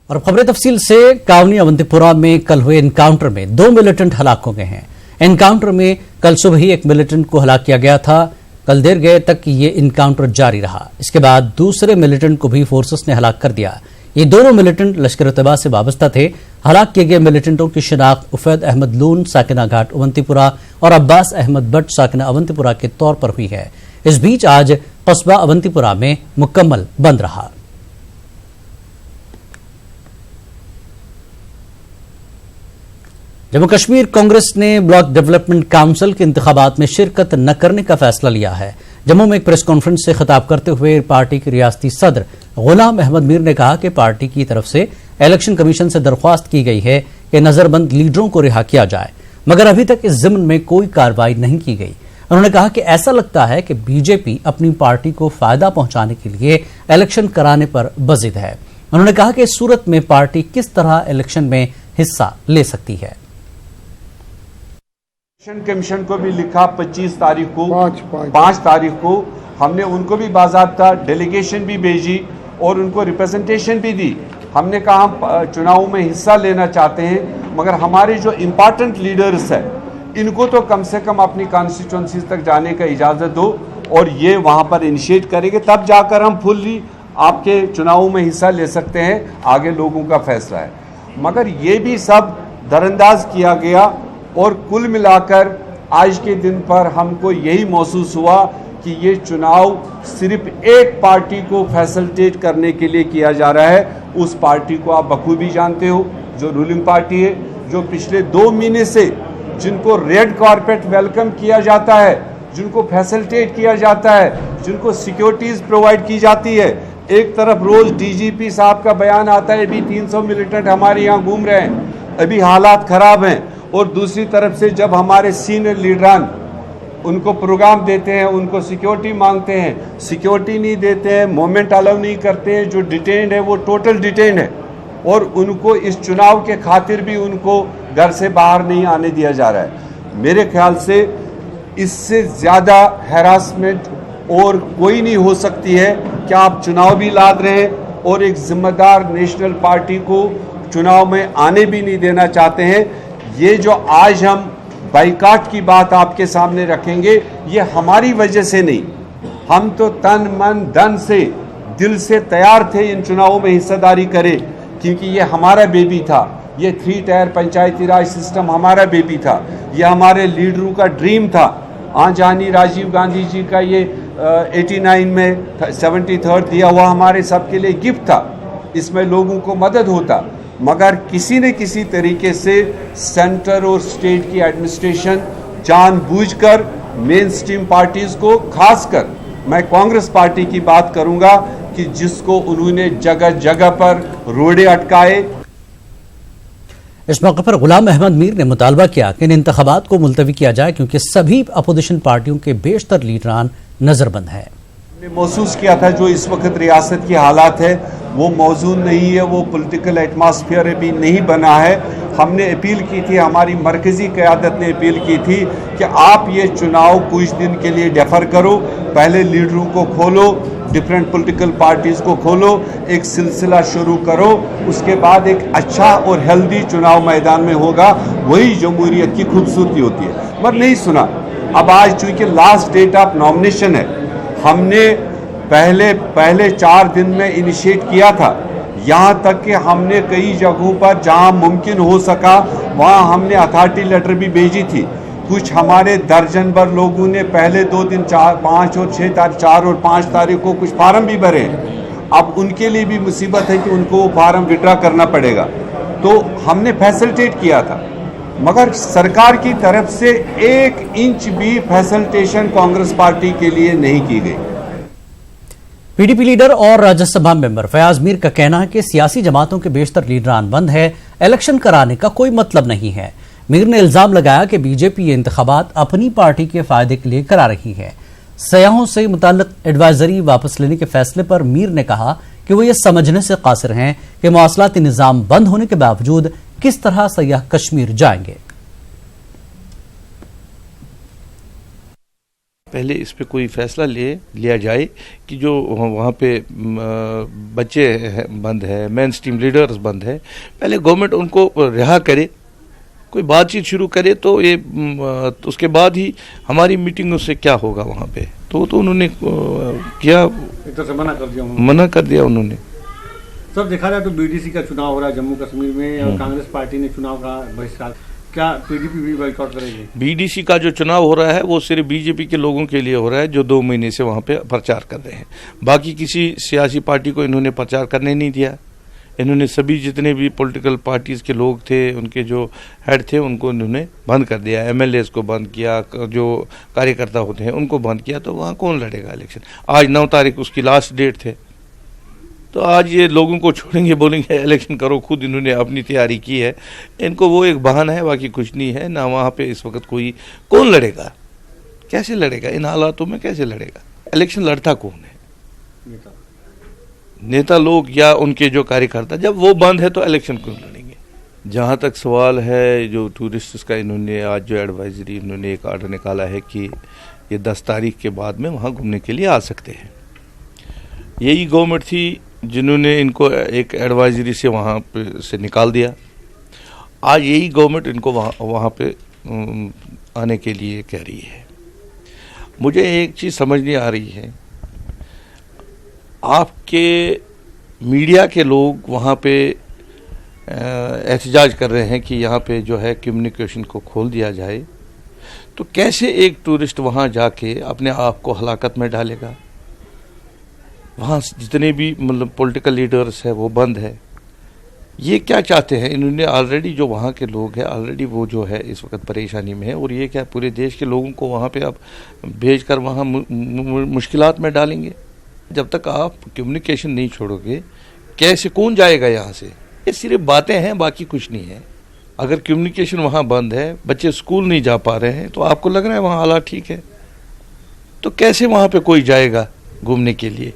اور اب خبریں تفصیل سے کاونی اونتیپورہ میں کل ہوئے انکاؤنٹر میں 2 ملیٹنٹ ہلاک ہو گئے ہیں۔ انکاؤنٹر میں کل صبح ہی ایک ملیٹنٹ کو ہلاک کیا گیا تھا۔ کل دیر گئے تک یہ انکاؤنٹر جاری رہا۔ اس کے بعد دوسرے ملیٹنٹ کو بھی فورسز نے ہلاک کر دیا۔ یہ دونوں ملیٹنٹ لشکر طیبہ سے وابستہ تھے۔ ہلاک کیے گئے ملیٹنٹوں کی شناخت عفید احمد لون ساکنہ گھاٹ اونتیپورہ اور عباس احمد بٹ ساکنہ اونتیپورہ کے طور پر ہوئی ہے۔ اس بیچ آج قصبہ اونتیپورہ میں مکمل بند رہا۔ جموں کشمیر کانگریس نے بلاک ڈیولپمنٹ کونسل کے انتخابات میں شرکت نہ کرنے کا فیصلہ لیا ہے۔ جموں میں ایک پریس کانفرنس سے خطاب کرتے ہوئے پارٹی کے ریاستی صدر غلام احمد میر نے کہا کہ پارٹی کی طرف سے الیکشن کمیشن سے درخواست کی گئی ہے کہ نظر بند لیڈروں کو رہا کیا جائے، مگر ابھی تک اس ضمن میں کوئی کارروائی نہیں کی گئی۔ انہوں نے کہا کہ ایسا لگتا ہے کہ بی جے پی اپنی پارٹی کو فائدہ پہنچانے کے لیے الیکشن کرانے پر بضد ہے۔ انہوں نے کہا کہ اس صورت میں پارٹی کس طرح الیکشن میں حصہ لے سکتی ہے۔ الیکشن کمیشن کو بھی لکھا 25 تاریخ کو 5 تاریخ کو ہم نے ان کو بھی باضابطہ ڈیلیگیشن بھی بھیجی اور ان کو ریپرزنٹیشن بھی دی۔ ہم نے کہا ہم چناؤ میں حصہ لینا چاہتے ہیں، مگر ہمارے جو امپارٹنٹ لیڈرز ہیں ان کو تو کم سے کم اپنی کانسٹیچوئنسیز تک جانے کا اجازت دو اور یہ وہاں پر انیشیٹ کریں گے، تب جا کر ہم فلی آپ کے چناؤ میں حصہ لے سکتے ہیں۔ آگے لوگوں کا فیصلہ ہے، مگر یہ بھی سب درانداز کیا گیا اور کل ملا کر آج کے دن پر ہم کو یہی محسوس ہوا کہ یہ چناؤ صرف ایک پارٹی کو فیسلٹیٹ کرنے کے لیے کیا جا رہا ہے۔ اس پارٹی کو آپ بخوبی جانتے ہو جو رولنگ پارٹی ہے، جو پچھلے 2 مہینے سے جن کو ریڈ کارپیٹ ویلکم کیا جاتا ہے، جن کو فیسلٹیٹ کیا جاتا ہے، جن کو سیکیورٹیز پرووائڈ کی جاتی ہے۔ ایک طرف روز ڈی جی پی صاحب کا بیان آتا ہے ابھی 300 ملیٹنٹ ہمارے یہاں گھوم رہے ہیں، ابھی حالات خراب ہیں، اور دوسری طرف سے جب ہمارے سینئر لیڈران ان کو پروگرام دیتے ہیں، ان کو سیکیورٹی مانگتے ہیں، سیکیورٹی نہیں دیتے ہیں، موومنٹ الاؤ نہیں کرتے ہیں، جو ڈیٹینڈ ہے وہ ٹوٹل ڈیٹینڈ ہے، اور ان کو اس چناؤ کے خاطر بھی ان کو گھر سے باہر نہیں آنے دیا جا رہا ہے۔ میرے خیال سے اس سے زیادہ ہیراسمنٹ اور کوئی نہیں ہو سکتی ہے کہ آپ چناؤ بھی لاد رہے ہیں اور ایک ذمہ دار نیشنل پارٹی کو چناؤ میں آنے بھی نہیں دینا چاہتے ہیں۔ یہ جو آج ہم بائیکاٹ کی بات آپ کے سامنے رکھیں گے، یہ ہماری وجہ سے نہیں، ہم تو تن من دھن سے دل سے تیار تھے ان چناؤں میں حصہ داری کرے، کیونکہ یہ ہمارا بیبی تھا، یہ 3 ٹائر پنچایتی راج سسٹم ہمارا بیبی تھا، یہ ہمارے لیڈروں کا ڈریم تھا۔ جانی راجیو گاندھی جی کا یہ 89 میں 73rd دیا ہوا ہمارے سب کے لیے گفٹ تھا، اس میں لوگوں کو مدد ہوتا، مگر کسی نہ کسی طریقے سے سینٹر اور اسٹیٹ کی ایڈمنسٹریشن جان بوجھ کر مین سٹریم پارٹیز کو، خاص کر میں کانگریس پارٹی کی بات کروں گا کہ جس کو انہوں نے جگہ جگہ پر روڑے اٹکائے۔ اس موقع پر غلام احمد میر نے مطالبہ کیا کہ ان انتخابات کو ملتوی کیا جائے کیونکہ سبھی اپوزیشن پارٹیوں کے بیشتر لیڈران نظر بند ہیں۔ نے محسوس کیا تھا جو اس وقت ریاست کی حالات ہے وہ موزون نہیں ہے، وہ پولیٹیکل ایٹماسفیئر ابھی نہیں بنا ہے۔ ہم نے اپیل کی تھی، ہماری مرکزی قیادت نے اپیل کی تھی کہ آپ یہ چناؤ کچھ دن کے لیے ڈیفر کرو، پہلے لیڈروں کو کھولو، ڈفرینٹ پولیٹیکل پارٹیز کو کھولو، ایک سلسلہ شروع کرو، اس کے بعد ایک اچھا اور ہیلدی چناؤ میدان میں ہوگا، وہی جمہوریت کی خوبصورتی ہوتی ہے۔ مگر نہیں سنا۔ اب آج چونکہ لاسٹ ڈیٹ آف نامنیشن ہے، ہم نے پہلے 4 دن میں انیشیٹ کیا تھا، یہاں تک کہ ہم نے کئی جگہوں پر جہاں ممکن ہو سکا وہاں ہم نے اتھارٹی لیٹر بھی بھیجی تھی۔ کچھ ہمارے درجن بھر لوگوں نے پہلے 2 دن 4 اور 5 تاریخ کو کچھ فارم بھی بھرے۔ اب ان کے لیے بھی مصیبت ہے کہ ان کو وہ فارم وڈرا کرنا پڑے گا، تو ہم نے فیسلٹیٹ کیا تھا، مگر سرکار کی طرف سے 1 انچ بھی فیسلٹیشن کانگریس پارٹی کے لیے نہیں کی گئی۔ پی ڈی پی لیڈر اور راجیہ سبھا ممبر فیاض میر کا کہنا ہے کہ سیاسی جماعتوں کے بیشتر لیڈران بند ہے، الیکشن کرانے کا کوئی مطلب نہیں ہے۔ میر نے الزام لگایا کہ بی جے پی یہ انتخابات اپنی پارٹی کے فائدے کے لیے کرا رہی ہے۔ سیاحوں سے متعلق ایڈوائزری واپس لینے کے فیصلے پر میر نے کہا کہ وہ یہ سمجھنے سے قاصر ہیں کہ مواصلاتی نظام بند ہونے کے باوجود کس طرح سیاح کشمیر جائیں گے۔ پہلے اس پہ کوئی فیصلہ لیا جائے کہ جو وہاں پہ بچے بند ہے، مین اسٹریم لیڈرز بند ہے، پہلے گورنمنٹ ان کو رہا کرے، کوئی بات چیت شروع کرے، تو یہ اس کے بعد ہی ہماری میٹنگوں سے کیا ہوگا وہاں پہ. تو انہوں نے کیا، منع کر دیا انہوں نے. سب دیکھا جائے تو بی ڈی سی کا چناؤ ہو رہا ہے جموں کشمیر میں، اور کانگریس پارٹی نے چناؤ کا بہشکار، کیا پی ڈی پی بھی بائیکاٹ کرے گی؟ بی ڈی سی کا جو چناؤ ہو رہا ہے وہ صرف بی جے پی کے لوگوں کے لیے ہو رہا ہے جو 2 مہینے سے وہاں پہ پرچار کر رہے ہیں. باقی کسی سیاسی پارٹی کو انہوں نے پرچار کرنے نہیں دیا. انہوں نے سبھی جتنے بھی پولیٹیکل پارٹیز کے لوگ تھے، ان کے جو ہیڈ تھے، ان کو انہوں نے بند کر دیا. ایم ایل ایز کو بند کیا، جو کاریہ کرتا ہوتے ہیں ان کو بند کیا. تو وہاں کون لڑے گا الیکشن؟ آج 9 تاریخ اس کی لاسٹ ڈیٹ تھے. تو آج یہ لوگوں کو چھوڑیں گے، بولیں گے الیکشن کرو، خود انہوں نے اپنی تیاری کی ہے. ان کو وہ ایک بہانہ ہے، باقی کچھ نہیں ہے. نہ وہاں پہ اس وقت کوئی کون لڑے گا، کیسے لڑے گا ان حالاتوں میں، کیسے لڑے گا؟ الیکشن لڑتا کون ہے؟ نیتا لوگ یا ان کے جو کاریہ کرتا. جب وہ بند ہے تو الیکشن کیوں لڑیں گے؟ جہاں تک سوال ہے جو ٹورسٹس کا، انہوں نے آج جو ایڈوائزری انہوں نے ایک آرڈر نکالا ہے کہ یہ 10 تاریخ کے بعد میں وہاں گھومنے کے لیے آ سکتے ہیں. یہی گورنمنٹ تھی جنہوں نے ان کو ایک ایڈوائزری سے وہاں پہ سے نکال دیا. آج یہی گورنمنٹ ان کو وہاں پہ آنے کے لیے کہہ رہی ہے. مجھے ایک چیز سمجھ نہیں آ رہی ہے، آپ کے میڈیا کے لوگ وہاں پہ احتجاج کر رہے ہیں کہ یہاں پہ جو ہے کمیونیکیشن کو کھول دیا جائے، تو کیسے ایک ٹورسٹ وہاں جا کے اپنے آپ کو ہلاکت میں ڈالے گا؟ وہاں جتنے بھی مطلب پولیٹیکل لیڈرز ہیں وہ بند ہے. یہ کیا چاہتے ہیں؟ انہوں نے آلریڈی جو وہاں کے لوگ ہیں آلریڈی وہ جو ہے اس وقت پریشانی میں ہے، اور یہ کیا پورے دیش کے لوگوں کو وہاں پہ اب بھیج کر وہاں مشکلات میں ڈالیں گے؟ جب تک آپ کمیونیکیشن نہیں چھوڑو گے، کیسے کون جائے گا یہاں سے؟ یہ صرف باتیں ہیں، باقی کچھ نہیں ہے. اگر کمیونیکیشن وہاں بند ہے، بچے اسکول نہیں جا پا رہے ہیں، تو آپ کو لگ رہا ہے وہاں حالات ٹھیک ہے؟ تو کیسے وہاں پہ کوئی جائے گا گھومنے کے لیے؟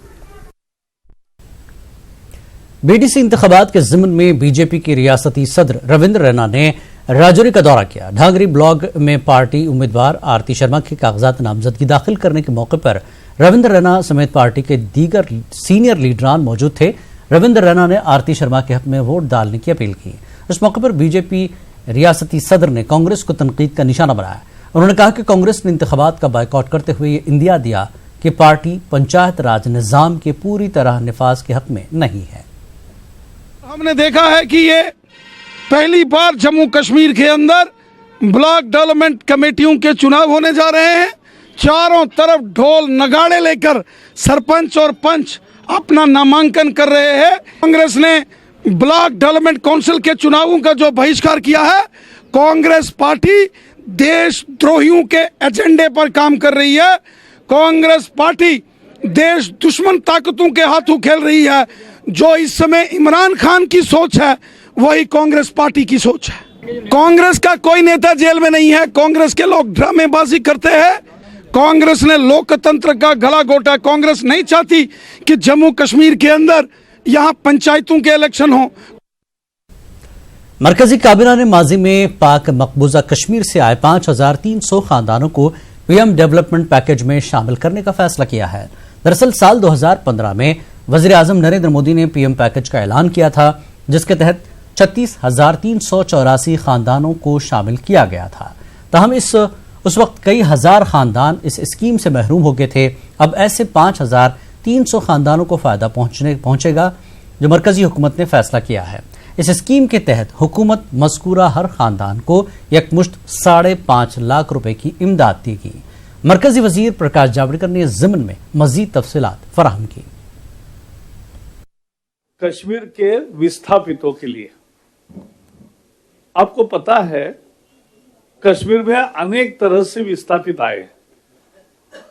بی ڈی سی انتخابات کے ضمن میں بی جے پی کے ریاستی صدر رویندر رینا نے راجوری کا دورہ کیا. ڈھانگری بلاک میں پارٹی امیدوار آرتی شرما کے کاغذات نامزدگی داخل کرنے کے موقع پر رویندر رینا سمیت پارٹی کے دیگر سینئر لیڈران موجود تھے. رویندر رینا نے آرتی شرما کے حق میں ووٹ ڈالنے کی اپیل کی. اس موقع پر بی جے پی ریاستی صدر نے کانگریس کو تنقید کا نشانہ بنایا. انہوں نے کہا کہ کانگریس نے انتخابات کا بائیکاٹ کرتے ہوئے یہ اندیا دیا کہ پارٹی پنچایت راج نظام کے پوری طرح نفاذ کے حق میں نہیں ہے. ہم نے دیکھا ہے کہ یہ پہلی بار جموں کشمیر کے اندر بلاک ڈیولپمنٹ کمیٹیوں کے چناؤ ہونے جا رہے ہیں. چاروں طرف ڈھول نگاڑے لے کر سرپنچ اور پنچ اپنا نامانکن کر رہے ہیں. کانگریس نے بلاک ڈیولپمنٹ کونسل کے چناؤں کا جو بہشکار کیا ہے، کانگریس پارٹی دیش دروہیوں کے ایجنڈے پر کام کر رہی ہے. کانگریس پارٹی دیش دشمن طاقتوں کے ہاتھوں کھیل رہی ہے. جو اس سمے عمران خان کی سوچ ہے وہی کانگریس پارٹی کی سوچ ہے. کانگریس کا کوئی نیتا جیل میں نہیں ہے. کانگریس کے لوگ ڈرامے بازی کرتے ہیں. کانگریس نے لوکتنتر کا گلا گھوٹا. کانگریس نہیں چاہتی کہ جموں کشمیر کے اندر یہاں پنچایتوں کے الیکشن ہوں. مرکزی کابینہ نے ماضی میں پاک مقبوضہ کشمیر سے آئے 5300 خاندانوں کو پی ایم ڈیولپمنٹ پیکج میں شامل کرنے کا فیصلہ کیا ہے. دراصل سال 2015 میں وزیر اعظم نریندر مودی نے پی ایم پیکج کا اعلان کیا تھا، جس کے تحت 36,384 خاندانوں کو شامل کیا گیا تھا. تاہم اس وقت کئی ہزار خاندان اس اسکیم سے محروم ہو گئے تھے. اب ایسے 5,300 خاندانوں کو فائدہ پہنچے گا جو مرکزی حکومت نے فیصلہ کیا ہے. اس اسکیم کے تحت حکومت مذکورہ ہر خاندان کو یکمشت 5.5 لاکھ روپے کی امداد دے گی. مرکزی وزیر پرکاش جاوڈیکر نے ضمن میں مزید تفصیلات فراہم کی. کشمیر کے وستھاپتوں کے لیے آپ کو پتا ہے کشمیر میں انیک طرح سے وستھاپت آئے.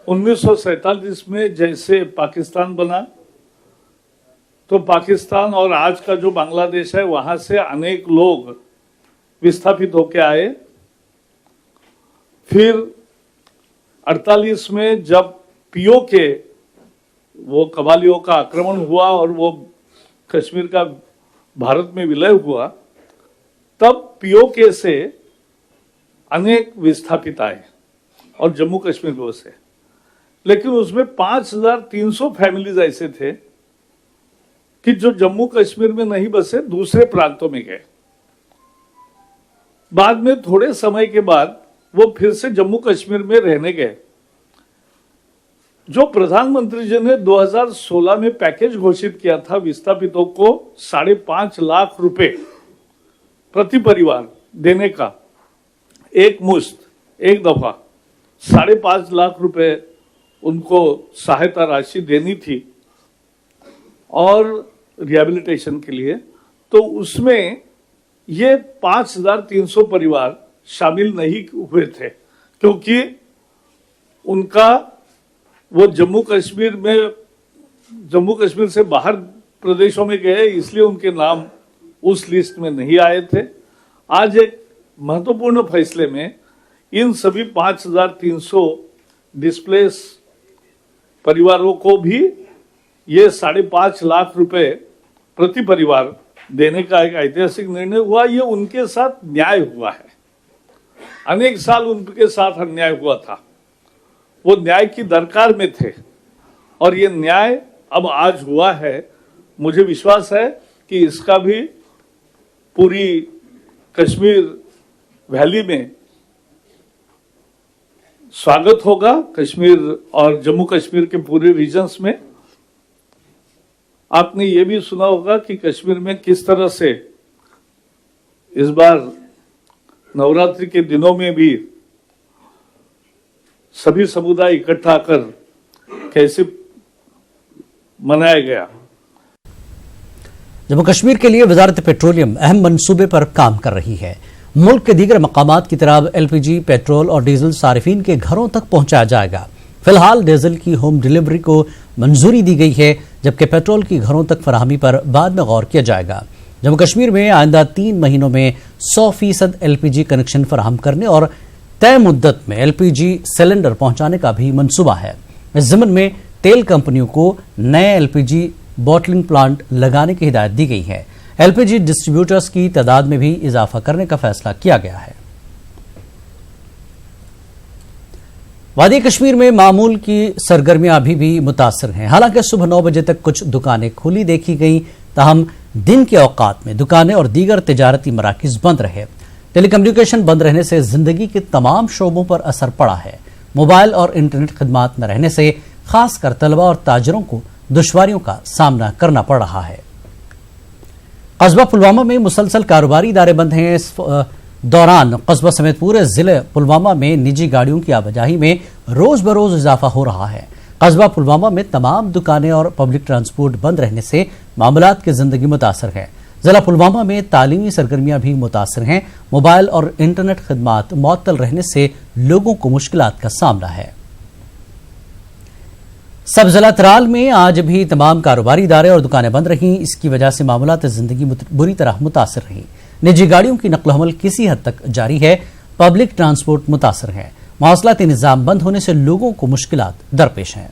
1947 میں جیسے پاکستان بنا تو پاکستان اور آج کا جو بنگلہ دیش ہے وہاں سے انیک لوگ وستھاپت ہو کے آئے. پھر 48 میں جب پیو کے وہ قبائلیوں کا آکرمن ہوا اور وہ کشمیر کا بھارت میں ولے ہوا، تب پیو کے سے انیک وستھاپت آئے اور جموں کشمیر کو سے लेकिन उसमें 5,300 फैमिलीज ऐसे थे कि जो जम्मू कश्मीर में नहीं बसे, दूसरे प्रांतों में गए। बाद में थोड़े समय के बाद वो फिर से जम्मू कश्मीर में रहने गए। जो प्रधानमंत्री जी ने 2016 में पैकेज घोषित किया था विस्थापितों को 5.5 लाख रुपए प्रति परिवार देने का, एक मुश्त एक दफा 5.5 लाख रुपए उनको सहायता राशि देनी थी और रिहैबिलिटेशन के लिए, तो उसमें ये 5,300 परिवार शामिल नहीं हुए थे, क्योंकि उनका वो जम्मू कश्मीर से बाहर प्रदेशों में गए, इसलिए उनके नाम उस लिस्ट में नहीं आए थे। आज एक महत्वपूर्ण फैसले में इन सभी 5,300 डिस्प्लेस परिवारों को भी ये 5.5 लाख रुपए प्रति परिवार देने का एक ऐतिहासिक निर्णय हुआ। ये उनके साथ न्याय हुआ है। अनेक साल उनके साथ अन्याय हुआ था, वो न्याय की दरकार में थे और ये न्याय अब आज हुआ है। मुझे विश्वास है कि इसका भी पूरी कश्मीर वैली में स्वागत होगा, कश्मीर और जम्मू कश्मीर के पूरे रीजन्स में। आपने ये भी सुना होगा कि कश्मीर में किस तरह से इस बार नवरात्रि के दिनों में भी सभी समुदाय इकट्ठा कर कैसे मनाया गया। जम्मू कश्मीर के लिए वजारत पेट्रोलियम अहम मंसूबे पर काम कर रही है। मुल्क के दीगर मकामात की तरह एलपीजी, पेट्रोल और डीजल सारिफीन के घरों तक पहुंचाया जाएगा। फिलहाल डीजल की होम डिलीवरी को मंजूरी दी गई है, जबकि पेट्रोल की घरों तक फराहमी पर बाद में गौर किया जाएगा। जम्मू कश्मीर में आइंदा 3 महीनों में 100% एलपीजी कनेक्शन फराहम करने और तय मुद्दत में एलपीजी सिलेंडर पहुंचाने का भी मंसूबा है। इस ज़मन में तेल कंपनियों को नए एलपीजी बॉटलिंग प्लांट लगाने की हिदायत दी गई है। एलपीजी डिस्ट्रीब्यूटर्स की तादाद में भी इजाफा करने का फैसला किया गया है। वादी कश्मीर में मामूल की सरगर्मियां अभी भी मुतासर हैं। हालांकि सुबह 9 बजे तक कुछ दुकानें खुली देखी गईं, ताहम दिन के औकात में दुकानें और दीगर तिजारती मराकिज बंद रहे। टेलीकम्युनिकेशन बंद रहने से जिंदगी के तमाम शोबों पर असर पड़ा है। मोबाइल और इंटरनेट खदमात न रहने से खासकर तलबा और ताजरों को दुश्वारियों का सामना करना पड़ रहा है। कस्बा पुलवामा में मुसलसल कारोबारी इदारे बंद हैं। इस दौरान कस्बा समेत पूरे जिले पुलवामा में निजी गाड़ियों की आवाजाही में रोज बरोज इजाफा हो रहा है। कस्बा पुलवामा में तमाम दुकानें और पब्लिक ट्रांसपोर्ट बंद रहने से मामलात की जिंदगी मुतासर है। जिला पुलवामा में तालीमी सरगर्मियां भी मुतासर हैं। मोबाइल और इंटरनेट खदमात मुअत्तल रहने से लोगों को मुश्किलात का सामना है। सब जिला तराल में आज भी तमाम कारोबारी इदारे और दुकानें बंद रहीं। इसकी वजह से मामलात जिंदगी बुरी तरह मुतासर रही। निजी गाड़ियों की नकल हमल किसी हद तक जारी है। पब्लिक ट्रांसपोर्ट मुतासर है। मवासलाती निजाम बंद होने से लोगों को मुश्किलात दरपेश हैं।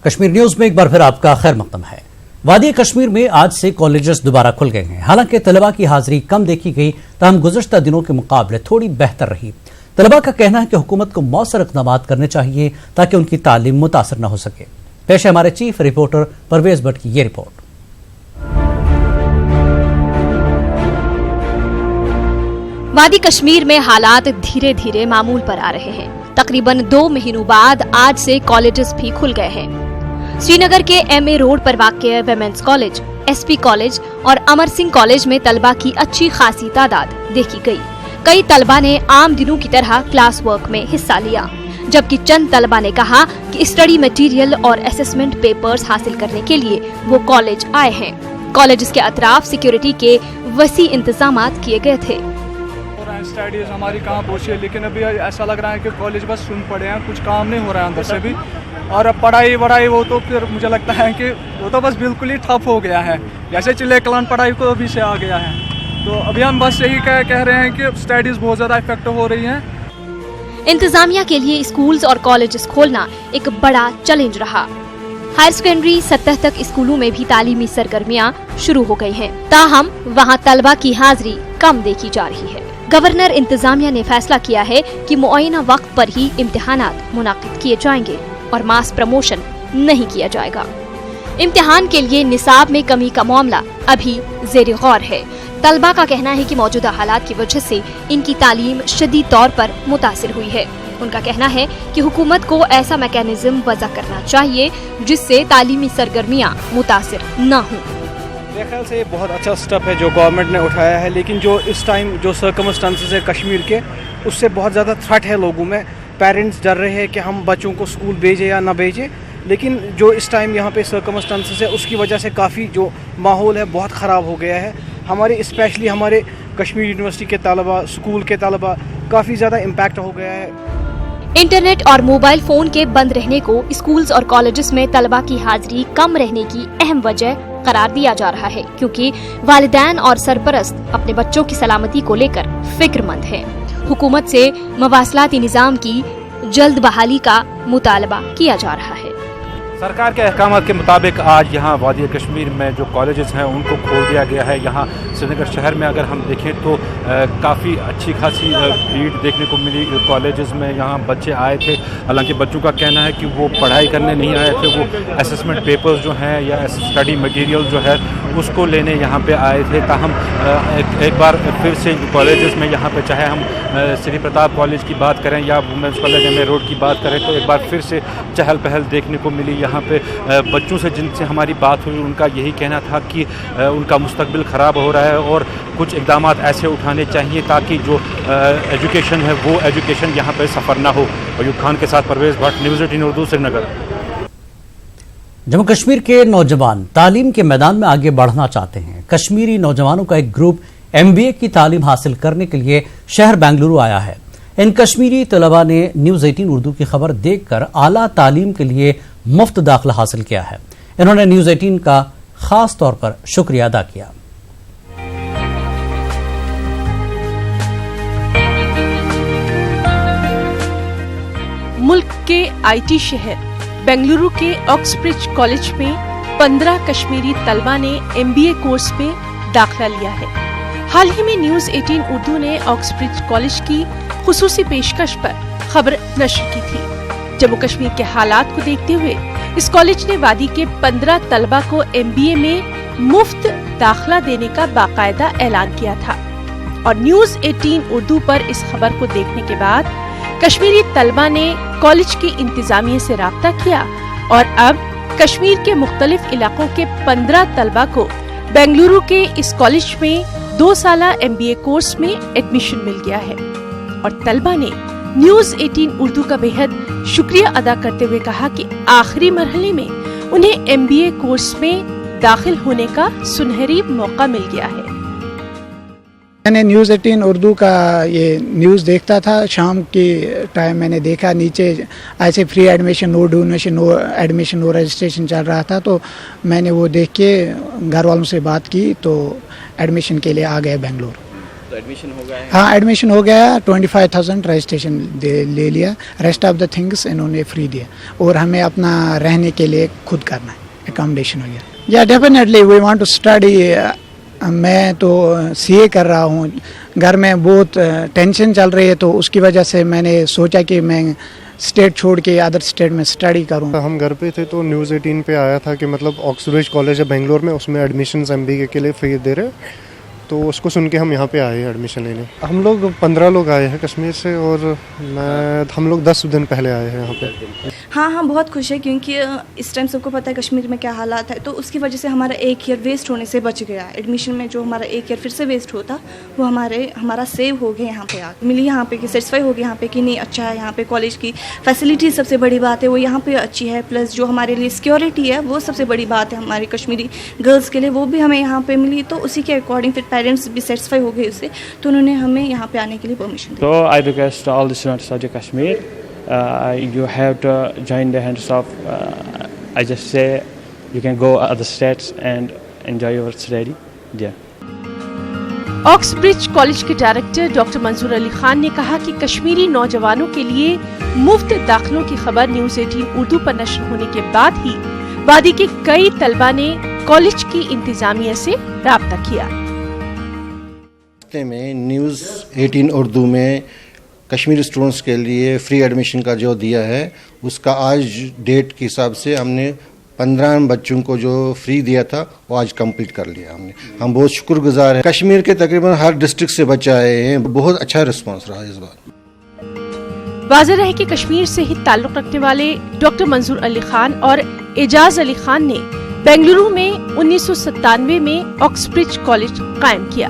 कश्मीर न्यूज में एक बार फिर आपका खैर मकदम है। वादी कश्मीर में आज से कॉलेजेस दोबारा खुल गए हैं। हालांकि तलबा की हाजिरी कम देखी गई, ताहम गुज़श्ता दिनों के मुकाबले थोड़ी बेहतर रही। तलबा का कहना है कि हुकूमत को मौसर इक़दाम करने चाहिए ताकि उनकी तालीम मुतासर न हो सके। पेश है हमारे चीफ रिपोर्टर परवेज भट्ट की ये रिपोर्ट। वादी कश्मीर में हालात धीरे धीरे मामूल पर आ रहे हैं। तकरीबन 2 महीनों बाद आज से कॉलेजेस भी खुल गए हैं। श्रीनगर के एमए रोड पर वाक़ विमेंस कॉलेज, एसपी कॉलेज और अमर सिंह कॉलेज में तलबा की अच्छी खासी तादाद देखी गई। कई तलबा ने आम दिनों की तरह क्लास वर्क में हिस्सा लिया, जबकि चंद तलबा ने कहा कि स्टडी मटेरियल और असेसमेंट पेपर्स हासिल करने के लिए वो कॉलेज आए हैं। कॉलेज के अतराफ सिक्योरिटी के वसी इंतजाम किए गए थे। स्टडीज हमारी कहाँ पहुँची है, लेकिन अभी ऐसा लग रहा है कि कॉलेज बस सुन पड़े हैं, कुछ काम नहीं हो रहा है अंदर से भी। और अब पढ़ाई वो तो फिर मुझे लगता है कि वो तो बस बिल्कुल ही ठप हो गया है, जैसे चिल्ले कलान पढ़ाई को अभी से आ गया है। तो अभी हम बस यही कह रहे हैं कि स्टडीज बहुत ज़्यादा इफेक्ट हो रही हैं। इंतजामिया के लिए स्कूल्स और कॉलेजेस खोलना एक बड़ा चैलेंज रहा। हायर सेकेंडरी सतह तक स्कूलों में भी तालीमी सरगर्मियां शुरू हो गई हैं, ताहम वहां तलबा की हाजिरी कम देखी जा रही है। गवर्नर इंतजामिया ने फैसला किया है कि मुअय्यना वक्त पर ही इम्तिहानात मुनाकिद किए जाएंगे और मास प्रमोशन नहीं किया जाएगा। इम्तिहान के लिए निसाब में कमी का मामला अभी ज़ेर गौर है। तलबा का कहना है कि मौजूदा हालात की वजह से इनकी तालीम शदीद तौर पर मुतासिर हुई है। उनका कहना है कि हुकूमत को ऐसा मैकेनिज्म वज़ा करना चाहिए जिससे तालीमी सरगर्मियाँ मुतासिर न हों। मेरे ख्याल से ये बहुत अच्छा स्टेप है जो गवर्नमेंट ने उठाया है, लेकिन जो इस टाइम जो सर्कमस्टांसेस है कश्मीर के, उससे बहुत ज़्यादा थ्रेट है लोगों में। पेरेंट्स डर रहे हैं कि हम बच्चों को स्कूल भेजें या ना भेजें, लेकिन जो इस टाइम यहाँ पे सर्कमस्टांसेस है उसकी वजह से काफ़ी जो माहौल है बहुत ख़राब हो गया है। हमारे स्पेशली हमारे कश्मीर यूनिवर्सिटी के तलबा, स्कूल के तलबा काफ़ी ज़्यादा इम्पैक्ट हो गया है। इंटरनेट और मोबाइल फोन के बंद रहने को स्कूल्स और कॉलेजेस में तलबा की हाजिरी कम रहने की अहम वजह करार दिया जा रहा है, क्योंकि वालिदैन और सरपरस्त अपने बच्चों की सलामती को लेकर फिक्रमंद हैं। हुकूमत से मवासलाती निज़ाम की जल्द बहाली का मुतालबा किया जा रहा है। सरकार के अहकाम के मुताबिक आज यहाँ वादी कश्मीर में जो कॉलेजेस हैं उनको खोल दिया गया है। यहाँ श्रीनगर शहर में अगर हम देखें तो काफ़ी अच्छी खासी भीड़ देखने को मिली कॉलेजेस में। यहाँ बच्चे आए थे, हालांकि बच्चों का कहना है कि वो पढ़ाई करने नहीं आए थे, वो असेसमेंट पेपर्स जो हैं या स्टडी मटेरियल जो है उसको लेने यहाँ पे आए थे। ताहम एक बार फिर से कॉलेजेस में यहाँ पे, चाहे हम श्री प्रताप कॉलेज की बात करें या women's college M A road की बात करें, तो एक बार फिर से चहल पहल देखने को मिली। यहाँ पे बच्चों से जिनसे हमारी बात हुई उनका यही कहना था कि उनका मुस्तकबिल ख़राब हो रहा है और कुछ इक़दाम ऐसे उठाने चाहिए ताकि जो एजुकेशन है वो एजुकेशन यहाँ पे सफ़र ना हो। अयूब खान के साथ परवेज़ भट्ट, न्यूज़ 18 उर्दू, श्रीनगर। जम्मू कश्मीर के नौजवान तालीम के मैदान में आगे बढ़ना चाहते हैं। कश्मीरी नौजवानों का एक ग्रुप MBA की तालीम हासिल करने के लिए शहर बेंगलुरु आया है। इन कश्मीरी तलबा ने न्यूज़ 18 उर्दू की खबर देखकर आला तालीम के लिए मुफ्त दाखिला हासिल किया है। इन्होंने न्यूज़ 18 का खास तौर पर शुक्रिया अदा किया। मुल्क के IT शहर बेंगलुरु के ऑक्सब्रिज कॉलेज में 15 कश्मीरी तलबा ने MBA कोर्स में दाखिला लिया है। हाल ही में न्यूज़ 18 उर्दू ने ऑक्सब्रिज कॉलेज की खुसूसी पेशकश पर खबर नशर की थी। जम्मू कश्मीर के हालात को देखते हुए इस कॉलेज ने वादी के 15 तलबा को MBA में मुफ्त दाखिला देने का बाकायदा ऐलान किया था और न्यूज़ 18 उर्दू पर इस खबर को देखने के बाद कश्मीरी तलबा ने कॉलेज की इंतजामिया से राब्ता किया और अब कश्मीर के मुख्तलिफ इलाकों के 15 तलबा को बेंगलुरु के इस कॉलेज में 2 साला MBA कोर्स में एडमिशन मिल गया है। और तलबा ने न्यूज़ 18 उर्दू का बेहद शुक्रिया अदा करते हुए कहा कि आखिरी मरहले में उन्हें MBA कोर्स में दाखिल होने का सुनहरी मौका मिल गया है। मैंने न्यूज़ 18 उर्दू का ये न्यूज़ देखता था, शाम की टाइम मैंने देखा नीचे ऐसे free admission, no donation, no admission, no registration चल रहा था, तो मैंने वो देख के घर वालों से बात की तो एडमिशन के लिए आ गए बेंगलुरु। तो एडमिशन हो गया है? हाँ, एडमिशन हो गया। 25,000 रजिस्ट्रेशन ले लिया, रेस्ट ऑफ द थिंग्स इन्होंने फ्री दिया और हमें अपना रहने के लिए खुद करना है, एकोमोडेशन हो गया। या definitely we want to study. मैं तो CA कर रहा हूँ, घर में बहुत टेंशन चल रही है, तो उसकी वजह से मैंने सोचा कि मैं स्टेट छोड़ के अदर स्टेट में स्टडी करूँ। हम घर पे थे तो न्यूज़ 18 पे आया था कि मतलब ऑक्सब्रिज कॉलेज है बेंगलोर में, उसमें एडमिशन MBA के लिए फ्री दे रहे, तो उसको सुन के हम यहाँ पे आए एडमिशन लेने। हम लोग 15 लोग आए हैं कश्मीर से और हम लोग 10 दिन पहले आए हैं यहाँ पे। हाँ, बहुत खुश है क्योंकि इस टाइम सबको पता है कश्मीर में क्या हालात है, तो उसकी वजह से हमारा एक ईयर वेस्ट होने से बच गया। एडमिशन में जो हमारा एक ईयर फिर से वेस्ट होता वो हमारा सेव हो गया। यहाँ पे आके मिली, यहाँ पे कि सेटिस्फाई हो गया यहाँ पे कि नहीं अच्छा है, यहाँ पे कॉलेज की फैसिलिटी सबसे बड़ी बात है वो यहाँ पे अच्छी है, प्लस जो हमारे लिए सिक्योरिटी है वो सबसे बड़ी बात है हमारी कश्मीरी गर्ल्स के लिए, वो भी हमें यहाँ पे मिली। तो उसी के अकॉर्डिंग फिर पेरेंट्स भी सेटिस्फाई हो गए उससे, तो उन्होंने हमें यहाँ पे आने के लिए permission the. So I request all the students of Kashmir, you have to join the hands of, I just say you can go other states and enjoy your study there. Oxbridge college के director doctor मंजूर अली खान ने कहा कि कश्मीरी नौजवानों के लिए मुफ्त दाखिलों की खबर न्यूज़ 18 उर्दू पर नशर होने के बाद ही वादी के कई तलबा ने कॉलेज की इंतजामिया से राब्ता किया। में न्यूज़ 18 اردو میں کشمیری اسٹوڈنٹس کے لیے فری ایڈمیشن کا جو دیا ہے اس کا آج ڈیٹ کے حساب سے ہم نے 15 بچوں کو جو فری دیا تھا وہ آج کمپلیٹ کر لیا ہم بہت شکر گزار ہیں. کشمیر کے تقریباً ہر ڈسٹرکٹ سے بچے آئے ہیں, بہت اچھا رسپانس رہا اس بار. واضح رہے کہ کشمیر سے ہی تعلق رکھنے والے ڈاکٹر منظور علی خان اور اعجاز علی خان نے بنگلورو میں 1997 میں آکسبرج کالج قائم کیا.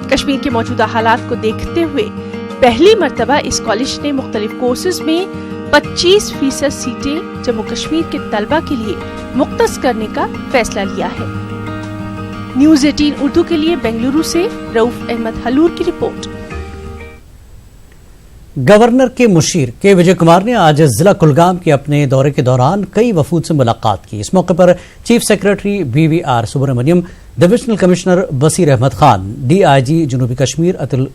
کشمیر کے موجودہ حالات کو دیکھتے ہوئے پہلی مرتبہ اس کالج نے مختلف کورسز میں 25% سیٹیں جموں کشمیر کے طلبہ کے لیے مختص کرنے کا فیصلہ لیا ہے. نیوز 18 اردو کے لیے بنگلورو سے رؤوف احمد حلور کی رپورٹ. گورنر کے مشیر کے وجے کمار نے آج ضلع کلگام کے اپنے دورے کے دوران کئی وفود سے ملاقات کی. اس موقع پر chief secretary BVR Subramaniam, divisional commissioner Basir Ahmad Khan, DIG جنوبی کشمیر اتل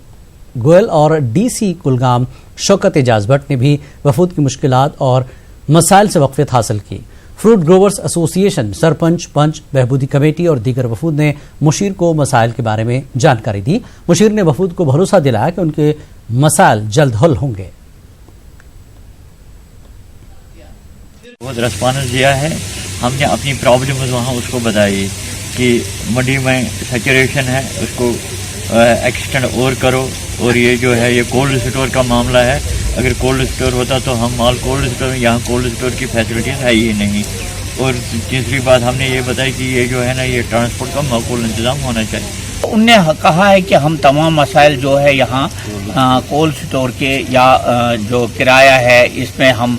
گوئل اور DC کلگام شوکت اعجاز بٹ نے بھی وفود کی مشکلات اور مسائل سے واقفیت حاصل کی. فروٹ گروورز ایسوسی ایشن، سرپنچ، پنچ، بہبودی کمیٹی اور دیگر وفود نے مشیر کو مسائل کے بارے میں جانکاری دی. مشیر نے وفود کو بھروسہ دلایا کہ ان کے مسائل جلد حل ہوں گے. بہت ریسپانس دیا ہے. ہم نے اپنی پرابلمز وہاں اس کو بتائی کہ منڈی میں سیچوریشن ہے, اس کو ایکسٹینڈ اور کرو, اور یہ جو ہے یہ کولڈ اسٹور کا معاملہ ہے. اگر کولڈ اسٹور ہوتا تو ہم مال کولڈ اسٹور, یہاں کولڈ اسٹور کی فیسلٹیز ہے ہی نہیں. اور تیسری بات ہم نے یہ بتائی کہ یہ جو ہے نا یہ ٹرانسپورٹ کا معقول انتظام ہونا چاہیے. انہوں نے کہا ہے کہ ہم تمام مسائل جو ہے یہاں کولڈ اسٹور کے یا جو کرایہ ہے اس میں ہم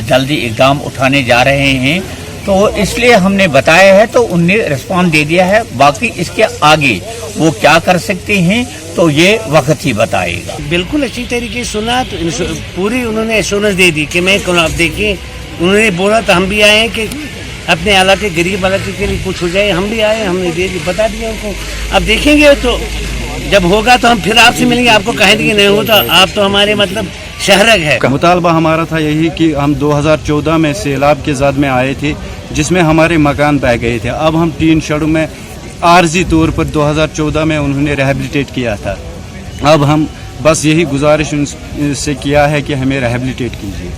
جلدی اقدام اٹھانے جا رہے ہیں, تو اس لیے ہم نے بتایا ہے تو انہوں نے رسپانس دے دیا ہے. باقی اس کے آگے وہ کیا کر سکتے ہیں تو یہ وقت ہی بتائے گا. بالکل اچھی طریقے سنا, تو پوری انہوں نے ایشورنس دے دی کہ میں اب دیکھیں انہوں نے بولا تو ہم بھی آئے کہ اپنے علاقے غریب علاقے کے لیے کچھ ہو جائے, ہم بھی آئے, ہم نے دے دی, بتا دیا ان کو. اب دیکھیں گے تو جب ہوگا تو ہم پھر آپ سے ملیں گے, آپ کو کہیں گے نہیں ہوتا, آپ تو ہمارے مطلب شہرک ہے. مطالبہ ہمارا تھا یہی کہ ہم 2014 میں سیلاب کے زد میں آئے تھے جس میں ہمارے مکان بہ گئے تھے. اب ہم 3 شیڈوں میں عارضی طور پر 2014 میں انہوں نے ریہیبلیٹیٹ کیا تھا. اب ہم بس یہی گزارش ان سے کیا ہے کہ ہمیں ریہیبلیٹیٹ کیجیے.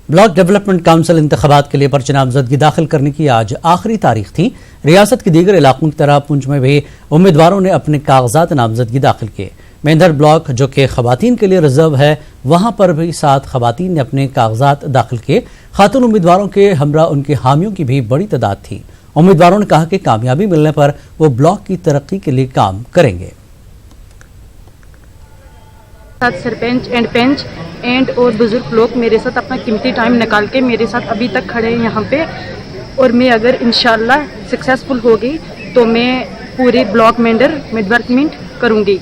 بلاک ڈیولپمنٹ کونسل انتخابات کے لیے پرچہ نامزدگی داخل کرنے کی آج آخری تاریخ تھی. ریاست کے دیگر علاقوں کی طرح پنچ میں بھی امیدواروں نے اپنے کاغذات نامزدگی داخل کیے. مہندر بلاک جو کہ خواتین کے لیے ریزرو ہے, وہاں پر بھی 7 خواتین نے اپنے کاغذات داخل کیے. خاتون امیدواروں کے ہمراہ ان کے حامیوں کی بھی بڑی تعداد تھی. امیدواروں نے کہا کہ کامیابی ملنے پر وہ بلاک کی ترقی کے لیے کام کریں گے. سرپنچ اینڈ پنچ اینڈ اور بزرگ لوگ میرے ساتھ اپنا قیمتی ٹائم نکال کے میرے ساتھ ابھی تک کھڑے ہیں یہاں پہ, اور میں اگر انشاءاللہ سکسیسفل ہوگی تو میں پورے بلاک مینجمنٹ کروں گی.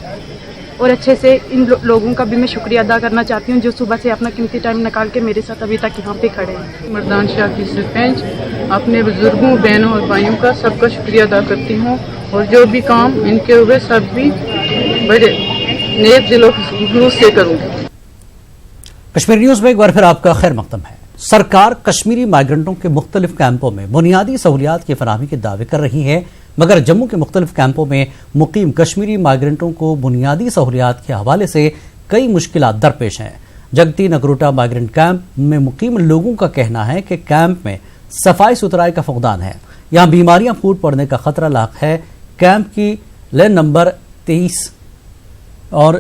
اور اچھے سے ان لوگوں کا بھی میں شکریہ ادا کرنا چاہتی ہوں جو صبح سے اپنا قیمتی ٹائم نکال کے میرے ساتھ ابھی تک یہاں پہ کھڑے ہیں. مردان شاہ کی سرپنچ اپنے بزرگوں, بہنوں اور بھائیوں کا سب کا شکریہ ادا کرتی ہوں, اور جو بھی کام ان کے ہوئے سب بھی بڑے نیک دلوں سے کروں گی. کشمیر نیوز میں ایک بار پھر آپ کا خیر مقدم ہے. سرکار کشمیری مائیگرنٹوں کے مختلف کیمپوں میں بنیادی سہولیات کی فراہمی کے دعوے کر رہی ہے, مگر جموں کے مختلف کیمپوں میں مقیم کشمیری مائیگرنٹوں کو بنیادی سہولیات کے حوالے سے کئی مشکلات درپیش ہیں. جگتی نگروٹا مائیگرنٹ کیمپ میں مقیم لوگوں کا کہنا ہے کہ کیمپ میں صفائی ستھرائی کا فقدان ہے, یہاں بیماریاں پھوٹ پڑنے کا خطرہ لاحق ہے. کیمپ کی لین نمبر 23 اور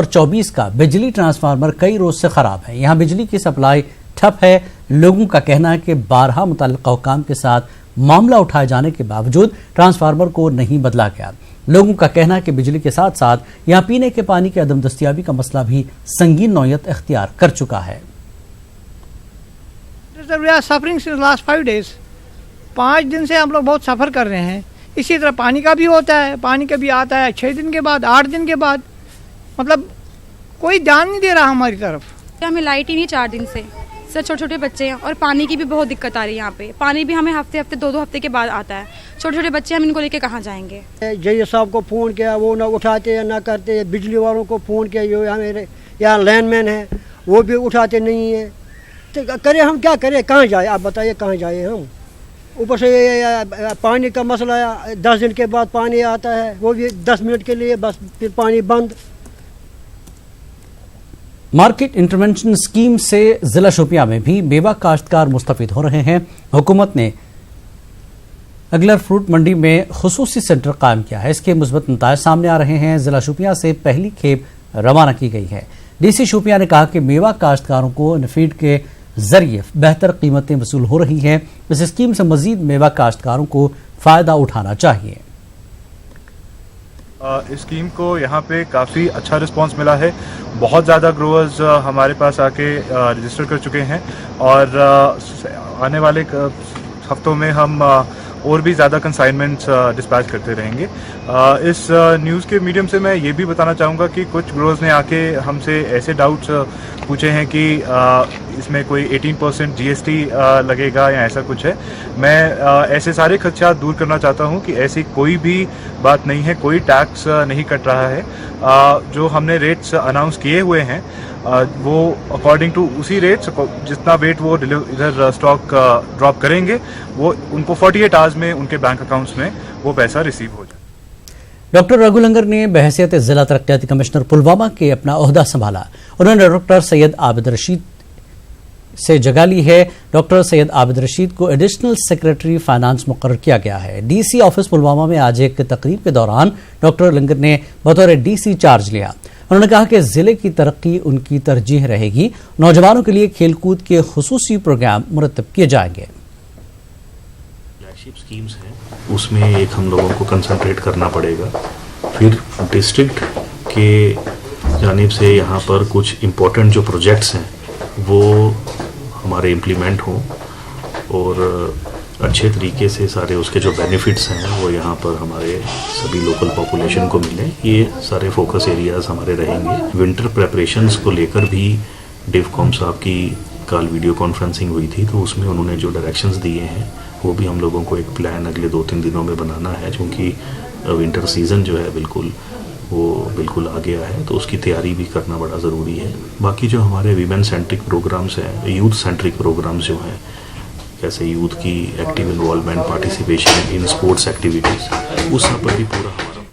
24 کا بجلی ٹرانسفارمر کئی روز سے خراب ہے. یہاں بجلی کی سپلائی ٹھپ ہے. لوگوں کا کہنا ہے کہ بارہا متعلقہ حکام کے ساتھ معاملہ اٹھائے جانے کے باوجود ٹرانسفارمر کو نہیں بدلا گیا. لوگوں کا کہنا ہے کہ بجلی کے ساتھ ساتھ یہاں پینے کے پانی کی عدم دستیابی کا مسئلہ بھی سنگین نوعیت اختیار کر چکا ہے. We are suffering since last 5 days. 5 دن سے ہم لوگ بہت سفر کر رہے ہیں. اسی طرح پانی کا بھی ہوتا ہے, پانی کا بھی آتا ہے 6 دن کے بعد, 8 دن کے بعد, مطلب کوئی دھیان نہیں دے رہا ہماری طرف. ہمیں لائٹ ہی نہیں 4 دن سے, سر چھوٹے چھوٹے بچے ہیں, اور پانی کی بھی بہت دقت آ رہی ہے. یہاں پہ پانی بھی ہمیں ہفتے 2 ہفتے کے بعد آتا ہے. چھوٹے چھوٹے بچے ہم ان کو لے کے کہاں جائیں گے. جی صاحب کو فون کیا, وہ نہ اٹھاتے ہیں نہ کرتے. بجلی والوں کو فون کیا, جو ہمارے یہاں لین مین ہے وہ بھی اٹھاتے نہیں ہیں. تو کریں ہم کیا کریں, کہاں جائیں, آپ بتائیے کہاں جائیں ہم. ऊपर से पानी का मसला है, 10 दिन के बाद पानी आता है, वो भी 10 मिनट के लिए, बस फिर पानी बंद। मार्केट इंटरवेंशन स्कीम से जिला शोपियां में भी मेवा काश्तकार मुस्तफिद हो रहे हैं। हुकूमत ने अगलर फ्रूट मंडी में खुसूसी सेंटर कायम किया है। इसके मुस्बत नताइज सामने आ रहे हैं। जिला शोपियां से पहली खेप रवाना की गई है। डीसी शोपियां ने कहा कि मेवा काश्तकारों को नफीड के जरिए बेहतर कीमतें वसूल हो रही हैं। इस स्कीम से मजीद मेवा काश्तकारों को फायदा उठाना चाहिए। इस स्कीम को यहाँ पे काफ़ी अच्छा रिस्पांस मिला है। बहुत ज़्यादा ग्रोअर्स हमारे पास आके रजिस्टर कर चुके हैं और आने वाले हफ्तों में हम और भी ज़्यादा कंसाइनमेंट्स डिस्पैच करते रहेंगे। इस न्यूज़ के मीडियम से मैं ये भी बताना चाहूँगा कि कुछ ग्रोअर्स ने आके हमसे ऐसे डाउट्स पूछे हैं कि इसमें कोई 18% GST लगेगा या ऐसा कुछ है। मैं ऐसे सारे खदशात दूर करना चाहता हूँ कि ऐसी कोई भी बात नहीं है, कोई टैक्स नहीं कट रहा है। जो हमने रेट्स अनाउंस किए हुए हैं वो अकॉर्डिंग टू उसी रेट्स, जितना वेट वो इधर स्टॉक ड्रॉप करेंगे वो उनको 48 आवर्स में उनके बैंक अकाउंट्स में वो पैसा रिसीव हो जाए। डॉक्टर रघु लंगर ने बहैसियत जिला तरक्याती कमिश्नर पुलवामा के अपना ओहदा संभाला। उन्होंने डॉक्टर सैयद आबिद रशीद से जगह ली है। डॉक्टर सैयद आबिद रशीद को एडिशनल सेक्रेटरी फाइनेंस मुकर्रर किया गया है। डीसी ऑफिस पुलवामा में आज एक तकरीब के दौरान डॉक्टर लंगर ने बतौर डीसी चार्ज लिया। उन्होंने कहा कि जिले की तरक्की उनकी तरजीह रहेगी। नौजवानों के लिए खेलकूद के खुसूसी प्रोग्राम मुरतब किए जाएंगे। फ्लैगशिप स्कीम्स हैं, उसमें एक हम लोगों को कंसंट्रेट करना पड़ेगा। फिर डिस्ट्रिक्ट के जानिब से यहाँ पर कुछ इम्पोर्टेंट जो प्रोजेक्ट्स हैं वो हमारे इम्प्लीमेंट हों और अच्छे तरीके से सारे उसके जो बेनिफिट्स हैं वो यहाँ पर हमारे सभी लोकल पॉपुलेशन को मिलें। ये सारे फोकस एरियाज हमारे रहेंगे। विंटर प्रेपरेशंस को लेकर भी डिवकॉम साहब की कल वीडियो कॉन्फ्रेंसिंग हुई थी, तो उसमें उन्होंने जो डायरेक्शंस दिए हैं वो भी हम लोगों को एक प्लान अगले 2-3 दिनों में बनाना है, क्योंकि विंटर सीज़न जो है बिल्कुल आ गया है, तो उसकी तैयारी भी करना बड़ा ज़रूरी है। बाकी जो हमारे वीमेन सेंट्रिक प्रोग्राम्स हैं, यूथ सेंट्रिक प्रोग्राम्स जो हैं, जैसे यूथ की active involvement, participation in sports activities, उस पर भी पूरा हमारा।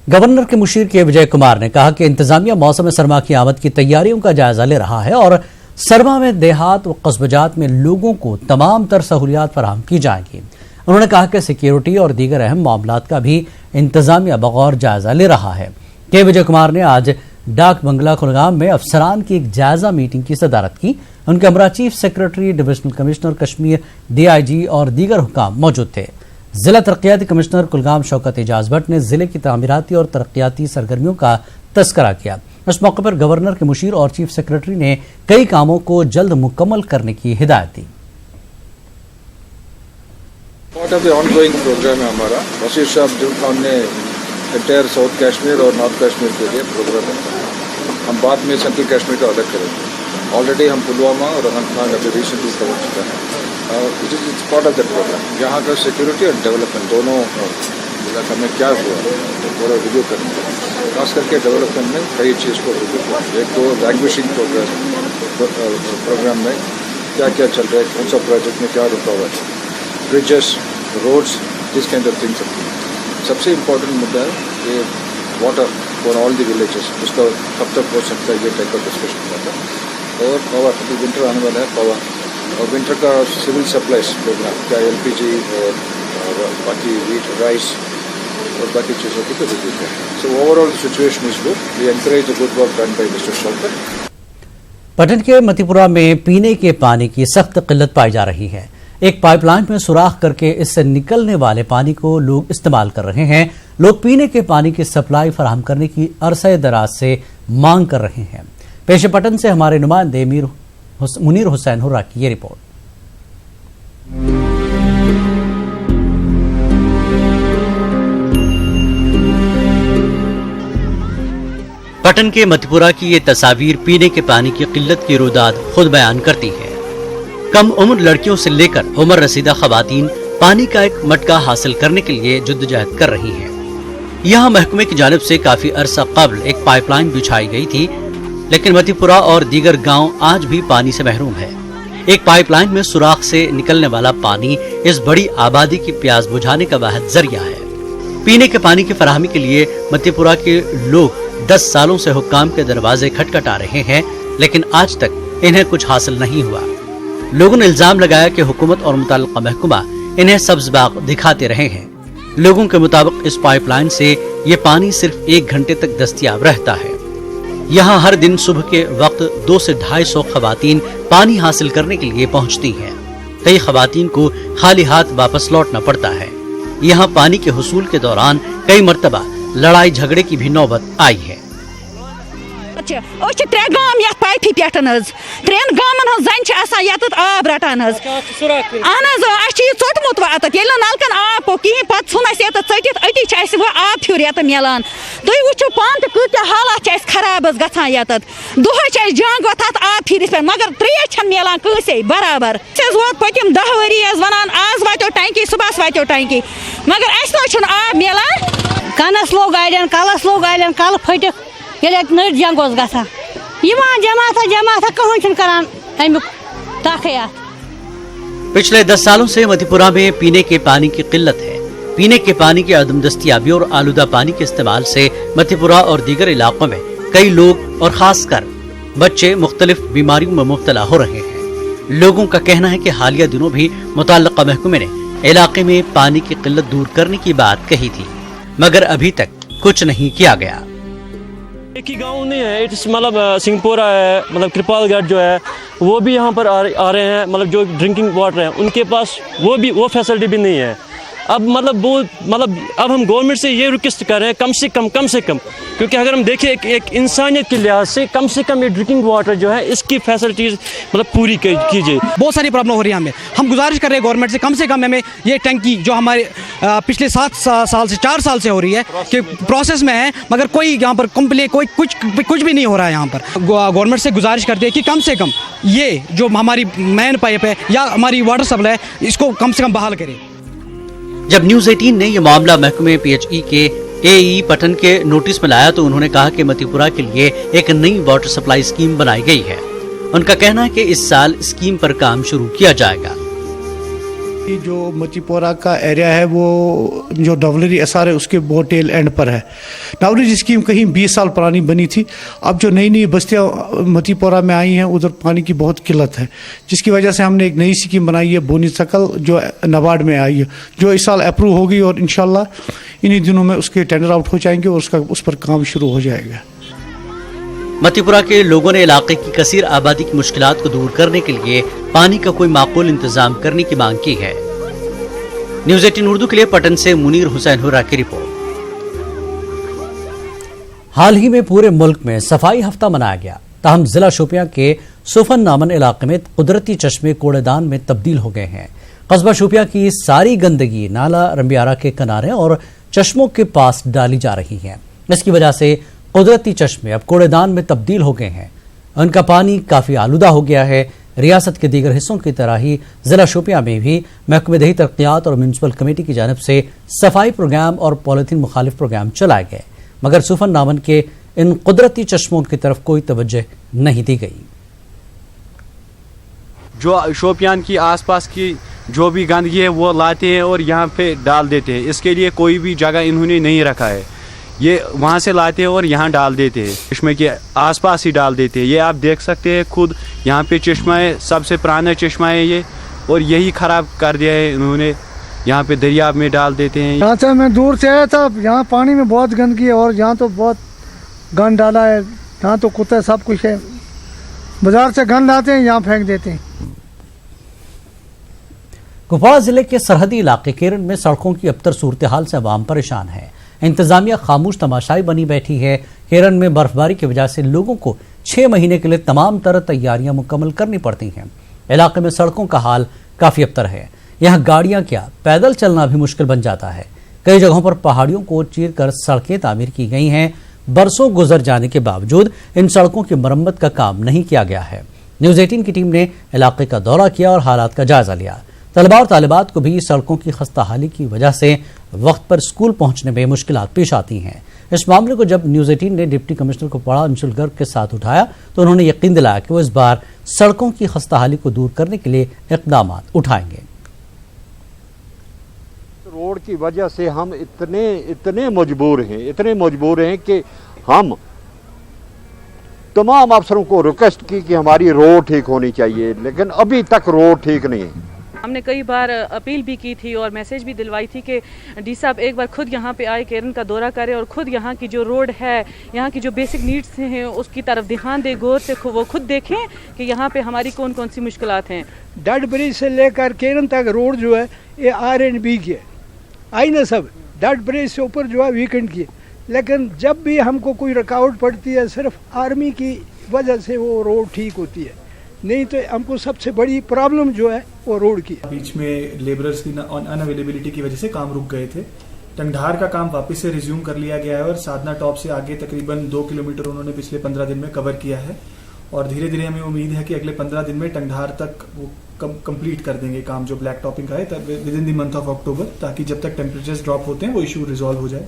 गवर्नर के मुशीर के विजय कुमार ने कहा कि इंतजामिया मौसम सरमा की आमद की तैयारियों का जायजा ले रहा है और सरमा में देहात व कस्बजात में लोगों को तमाम तर सहूलियात फराहम की जाएंगी। उन्होंने कहा कि सिक्योरिटी और दीगर अहम मामलात का भी इंतजामिया बगौर जायजा ले रहा है। के विजय कुमार ने आज डाक बंगला कुलगाम में अफसरान की एक जायजा मीटिंग की सदारत की। उनके हमरा chief secretary, divisional commissioner Kashmir, DIG और दीगर हुकाम मौजूद थे। जिला तरक्याती कमिश्नर कुलगाम शौकत एजाज भट्ट ने जिले की तामीराती और तरक्याती सरगर्मियों का तस्करा किया। इस मौके पर गवर्नर के मुशीर और चीफ सेक्रेटरी ने कई कामों को जल्द मुकम्मल करने की हिदायत दी। Part of the ongoing programme है हमारा। वसीर साहब जो हमने एंटायर साउथ कश्मीर और नॉर्थ कश्मीर के लिए प्रोग्राम रखा है। हम बाद में सेंट्रल कश्मीर को अलग करेंगे। ऑलरेडी हम पुलवामा और अनंतनाग अभी रिसेंटली कवर चुका है। It is part of the programme. यहाँ का सिक्योरिटी और डेवलपमेंट दोनों इलाका में क्या हुआ तो पूरा रिव्यू करेंगे। खास करके डेवलपमेंट में कई चीज़ को रिव्यू करेंगे। एक तो लैंग्वेजिंग प्रोग्राम में क्या क्या चल रहा है, कौन सा प्रोजेक्ट में क्या रुकावट है, bridges, roads, this kind of things. सबसे इम्पोर्टेंट मुद्दा है कि water for all the villages, उसका कब तक हो सकता है, ये टाइप का डिस्कशन हुआ था। और पावर, अभी विंटर आने वाला है, पावर और विंटर का सिविल सप्लाईज प्रोग्राम, क्या LPG और बाकी वीट, राइस और बाकी चीज़ों की तो रिव्यू है। So overall situation is good. We encourage the good work done by mister Shaukat. Pattan के मतीपुरा में पीने के पानी की सख्त किल्लत पाई जा रही है। एक पाइपलाइन में सुराख करके इससे निकलने वाले पानी को लोग इस्तेमाल कर रहे हैं। लोग पीने के पानी की सप्लाई फराहम करने की अरसे दराज से मांग कर रहे हैं। पेश पटन से हमारे नुमाइंदे मुनीर हुसैन हुर्रा की ये रिपोर्ट। पटन के मतीपुरा की ये तस्वीर पीने के पानी की किल्लत की रुदाद खुद बयान करती है। कम उम्र लड़कियों से लेकर उम्र रसीदा खवातीन पानी का एक मटका हासिल करने के लिए जुद्दोजहद कर रही हैं। यहाँ महकमे की जानिब से काफी अरसा कबल एक पाइपलाइन बिछाई गई थी, लेकिन मतीपुरा और दीगर गांव आज भी पानी से महरूम है। एक पाइपलाइन में सुराख से निकलने वाला पानी इस बड़ी आबादी की प्यास बुझाने का वाहिद जरिया है। पीने के पानी की फराहमी के लिए मतीपुरा के लोग 10 सालों से हुक्काम के दरवाजे खटखटा रहे हैं, लेकिन आज तक इन्हें कुछ हासिल नहीं हुआ। लोगों ने इल्जाम लगाया कि हुकूमत और मुतल्लिका महकमा इन्हें सब्ज बाग दिखाते रहे हैं। लोगों के मुताबिक इस पाइपलाइन से ये पानी सिर्फ 1 घंटे तक दस्तयाब रहता है। यहाँ हर दिन सुबह के वक्त 200 से 250 खवातीन पानी हासिल करने के लिए पहुँचती हैं। कई खवातीन को खाली हाथ वापस लौटना पड़ता है। यहाँ पानी के हुसूल के दौरान कई मर्तबा लड़ाई झगड़े की भी नौबत आई है। त्रे गाम ये पाइपी पे 3 गामन हज आब रटान अहन चोटमुत वात नलकन आब पो कहीं पे सन चटित अटी वो आब फिर ये मिलान तुम वो पान तो कत्या हालात खराब गत दुह जंग वत आब फिरस पे मगर त्रेश मिलान कंसे बराबर वोत पतम 10 वरी वन आज वातो टंकी सुबह वातो टंकी मगर अस आब मिलान कनस लोग गाड़ियन कलस लोग गाड़ियन कल फट नड़ जंग जमा कहान ताकयात। पिछले 10 सालों से मधेपुरा में पीने के पानी की किल्लत है। पीने के पानी की अदम दस्तियाबी और आलूदा पानी के इस्तेमाल से मधेपुरा और दीगर इलाकों में कई लोग और खासकर बच्चे मुख्तलिफ बीमारियों में मुब्तला हो रहे हैं। लोगों का कहना है कि हालिया दिनों भी मुतल्लिका महकमे ने इलाके में पानी की किल्लत दूर करने की बात कही थी, मगर अभी तक कुछ नहीं किया गया। एक ही गांव नहीं है, मतलब सिंहपुरा है, मतलब कृपालगढ़ जो है वो भी यहाँ पर आ रहे हैं। मतलब जो ड्रिंकिंग वाटर है उनके पास वो फैसिलिटी भी नहीं है। अब अब हम गवर्नमेंट से ये रिक्वेस्ट कर रहे हैं कम से कम क्योंकि अगर हम देखें एक इंसानियत के लिहाज से कम ये ड्रिंकिंग वाटर जो है इसकी फैसिलिटीज पूरी कीजिए। बहुत सारी प्रॉब्लम हो रही है हमें। हम गुजारिश कर रहे हैं गवर्नमेंट से कम हमें ये टंकी जो हमारे पिछले 7 साल से 4 साल से हो रही है कि प्रोसेस में है, मगर कोई यहाँ पर कंप्लेन कुछ भी नहीं हो रहा है। यहाँ पर गवर्नमेंट से गुजारिश करते हैं कि कम से कम ये जो हमारी मेन पाइप है या हमारी वाटर सप्लाई है इसको कम से कम बहाल करें। जब न्यूज 18 ने यह मामला महकमे PHE के AE पटन के नोटिस में लाया तो उन्होंने कहा कि मतीपुरा के लिए एक नई वाटर सप्लाई स्कीम बनाई गई है। उनका कहना है कि इस साल स्कीम पर काम शुरू किया जाएगा। जो मतीपुरा का एरिया है वो जो डवलरी SR है उसके बहुत टेल एंड पर है। डवलरी स्कीम कहीं 20 साल पुरानी बनी थी। अब जो नई बस्तियाँ मतीपुरा में आई हैं उधर पानी की बहुत किल्लत है, जिसकी वजह से हमने एक नई स्कीम बनाई है बोनी सकल जो नाबार्ड में आई है, जो इस साल अप्रूव होगी और इंशाल्लाह इन्हीं दिनों में उसके टेंडर आउट हो जाएंगे और उस पर काम शुरू हो जाएगा। मतीपुरा के लोगों ने इलाके की कसीर आबादी की मुश्किलात को दूर करने के लिए पानी का कोई माकूल इंतजाम करने की मांग की है। न्यूज 18 उर्दू के लिए पटन से मुनीर हुसैन हुर्रा की रिपोर्ट। हाल ही में पूरे मुल्क में सफाई हफ्ता मनाया गया, ताहम जिला शोपियां के सुफन नामन इलाके में कुदरती चश्मे कूड़ेदान में तब्दील हो गए हैं। कस्बा शोपियां की सारी गंदगी नाला रंबियारा के किनारे और चश्मों के पास डाली जा रही है। इसकी वजह से कुदरती चश्मे अब कूड़ेदान में तब्दील हो गए हैं। उनका पानी काफी आलूदा हो गया है। रियासत के दीगर हिस्सों की तरह ही जिला शोपियां में भी महकमे दही तरक्यात और म्यूनसिपल कमेटी की जानिब से सफाई प्रोग्राम और पॉलिथीन मुखालिफ प्रोग्राम चलाए गए, मगर सुफन नामन के इन कुदरती चश्मों की तरफ कोई तवज्जो नहीं दी गई। जो शोपियान की आसपास की जो भी गंदगी है वो लाते हैं और यहाँ पे डाल देते हैं। इसके लिए कोई भी जगह इन्होंने नहीं रखा है, ये वहाँ से लाते हैं और यहाँ डाल देते हैं, चश्मे के आसपास ही डाल देते हैं। ये आप देख सकते हैं खुद, यहाँ पे चश्मा है, सबसे पुराना चश्मा है ये, और यही ख़राब कर दिया है इन्होंने। यहाँ पे दरिया में डाल देते हैं। यहाँ से मैं दूर से आया था, यहाँ पानी में बहुत गंदगी है और यहाँ तो बहुत गंद डाला है। यहाँ तो कुत्ते सब कुछ है, बाजार से गंद लाते हैं यहाँ फेंक देते हैं। कुपवाड़ा जिले के सरहदी इलाके केरन में सड़कों की अबतर सूरत हाल से अवाम परेशान है। इंतजामिया खामोश तमाशाई बनी बैठी है। केरन में बर्फबारी की वजह से लोगों को 6 महीने के लिए तमाम तरह तैयारियां मुकम्मल करनी पड़ती हैं। इलाके में सड़कों का हाल काफी अबतर है। यहाँ गाड़ियां क्या पैदल चलना भी मुश्किल बन जाता है। कई जगहों पर पहाड़ियों को चीर कर सड़कें तामीर की गई हैं। बरसों गुजर जाने के बावजूद इन सड़कों की मरम्मत का काम नहीं किया गया है। न्यूज 18 की टीम ने इलाके का दौरा किया और हालात का जायजा लिया। तलबा और तालिबात को भी सड़कों की खस्ता हाली की वजह से वक्त पर स्कूल पहुंचने में मुश्किलात पेश आती हैं। इस मामले को जब न्यूज 18 ने डिप्टी कमिश्नर को पढ़ा, अंशुल गर्ग के साथ उठाया तो उन्होंने यकीन दिलाया कि वो इस बार सड़कों की खस्ताहाली को दूर करने के लिए इक़दाम उठाएंगे। रोड की वजह से हम इतने मजबूर हैं कि हम तमाम अफसरों को रिक्वेस्ट की कि हमारी रोड ठीक होनी चाहिए, लेकिन अभी तक रोड ठीक नहीं है। हमने कई बार अपील भी की थी और मैसेज भी दिलवाई थी कि डी साहब एक बार खुद यहाँ पे आए, केरन का दौरा करें और खुद यहाँ की जो रोड है, यहाँ की जो बेसिक नीड्स हैं उसकी तरफ ध्यान दे, गौर से वो खुद देखें कि यहाँ पे हमारी कौन कौन सी मुश्किलात हैं। डट ब्रिज से लेकर केरन तक रोड जो है ये R&B की है, आई ना सब डट ब्रिज से ऊपर जो है वीकेंड की है, लेकिन जब भी हमको कोई रुकावट पड़ती है सिर्फ आर्मी की वजह से वो रोड ठीक होती है, नहीं तो हमको सबसे बड़ी प्रॉब्लम जो है वो रोड की है। बीच में लेबरर्स की अनअवेलेबिलिटी की वजह से काम रुक गए थे। टंगधार का काम वापस से रिज्यूम कर लिया गया है और साधना टॉप से आगे तकरीबन 2 किलोमीटर उन्होंने पिछले 15 दिन में कवर किया है और धीरे धीरे हमें उम्मीद है कि अगले 15 दिन में टंगधार तक वो कंप्लीट कर देंगे काम जो ब्लैक टॉपिंग का है with in the month of October, ताकि जब तक टेम्परेचर्स ड्रॉप होते हैं वो इशू रिजॉल्व हो जाए।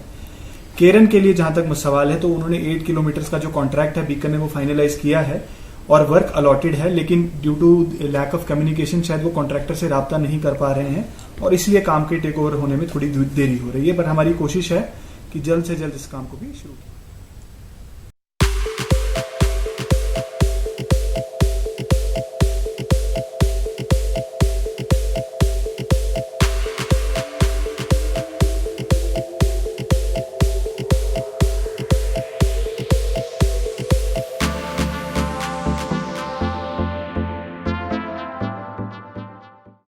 केरन के लिए जहां तक सवाल है तो उन्होंने 8 किलोमीटर का जो कॉन्ट्रैक्ट है बीकन ने वो फाइनलाइज किया है और वर्क अलॉटेड है, लेकिन due to lack of communication शायद वो कॉन्ट्रैक्टर से राब्ता नहीं कर पा रहे हैं और इसलिए काम के टेक ओवर होने में थोड़ी देरी हो रही है, पर हमारी कोशिश है कि जल्द से जल्द इस काम को भी शुरू किया।